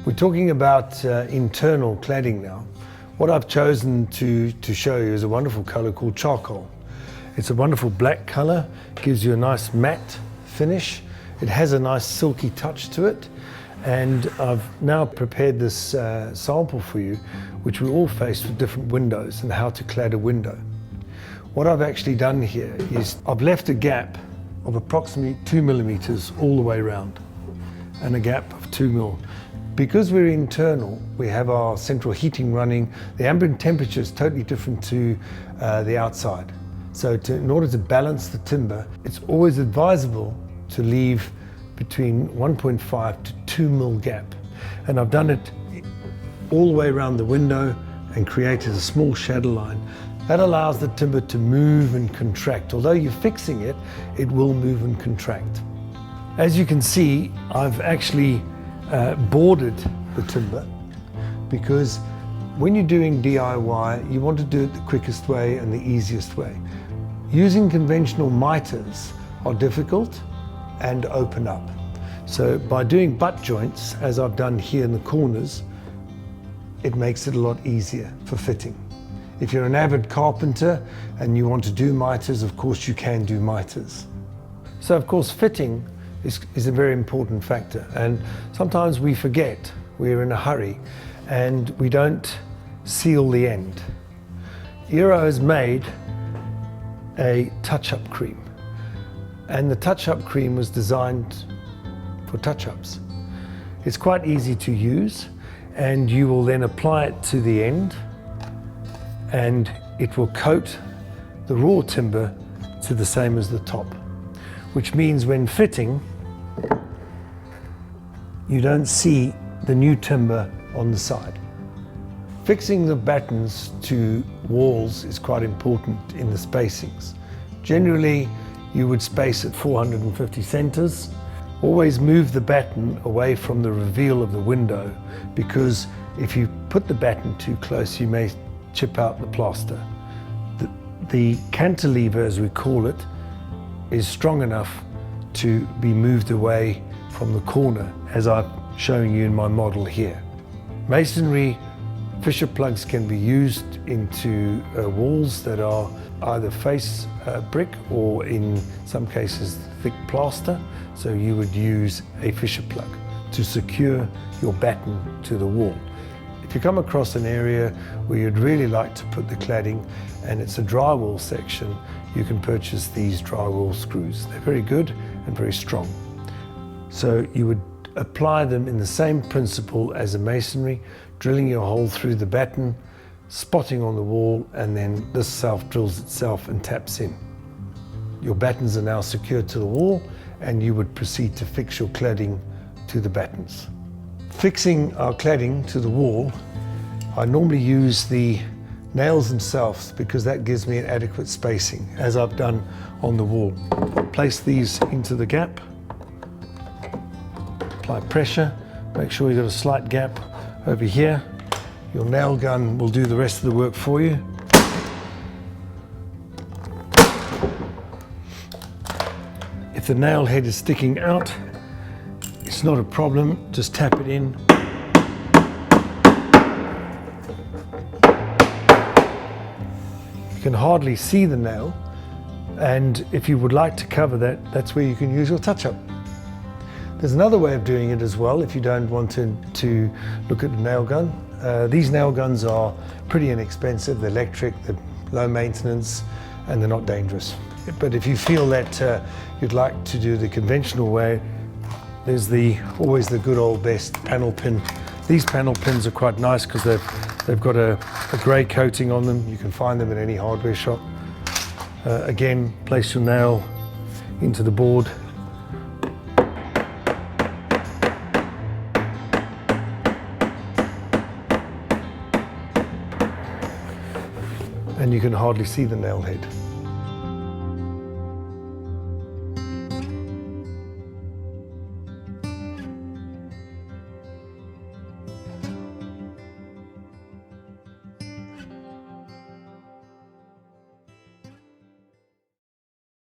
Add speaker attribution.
Speaker 1: We're talking about internal cladding now. What I've chosen to show you is a wonderful color called charcoal. It's a wonderful black color, gives you a nice matte finish. It has a nice silky touch to it. And I've now prepared this sample for you, which we're all faced with different windows and how to clad a window. What I've actually done here is I've left a gap of approximately 2 millimeters all the way around, and a gap of 2 mil. Because we're internal, we have our central heating running. The ambient temperature is totally different to the outside. So in order to balance the timber, it's always advisable to leave between 1.5 to 2 mil gap. And I've done it all the way around the window and created a small shadow line. That allows the timber to move and contract. Although you're fixing it, it will move and contract. As you can see, I've actually bordered the timber, because when you're doing DIY, you want to do it the quickest way and the easiest way. Using conventional miters are difficult and open up. So by doing butt joints, as I've done here in the corners, it makes it a lot easier for fitting. If you're an avid carpenter and you want to do miters, of course you can do miters. So of course fitting is a very important factor, and sometimes we forget. We're in a hurry and we don't seal the end. IRO has made a touch-up cream, and the touch-up cream was designed for touch-ups. It's quite easy to use, and you will then apply it to the end, and it will coat the raw timber to the same as the top, which means when fitting, you don't see the new timber on the side. Fixing the battens to walls is quite important in the spacings. Generally, you would space at 450 centers. Always move the batten away from the reveal of the window, because if you put the batten too close, you may chip out the plaster. The cantilever, as we call it, is strong enough to be moved away from the corner, as I'm showing you in my model here. Masonry fissure plugs can be used into walls that are either face brick or in some cases thick plaster. So you would use a fissure plug to secure your batten to the wall. If you come across an area where you'd really like to put the cladding and it's a drywall section, you can purchase these drywall screws. They're very good and very strong. So you would apply them in the same principle as a masonry, drilling your hole through the batten, spotting on the wall, and then this self-drills itself and taps in. Your battens are now secured to the wall, and you would proceed to fix your cladding to the battens. Fixing our cladding to the wall, I normally use the nails themselves because that gives me an adequate spacing, as I've done on the wall. Place these into the gap, apply pressure, make sure you've got a slight gap over here. Your nail gun will do the rest of the work for you. If the nail head is sticking out, it's not a problem, just tap it in. You can hardly see the nail, and if you would like to cover that, that's where you can use your touch-up. There's another way of doing it as well if you don't want to look at the nail gun. These nail guns are pretty inexpensive, they're electric, they're low maintenance, and they're not dangerous. But if you feel that you'd like to do the conventional way, there's always the good old best panel pin. These panel pins are quite nice because they've got a grey coating on them. You can find them in any hardware shop. Again, place your nail into the board. And you can hardly see the nail head.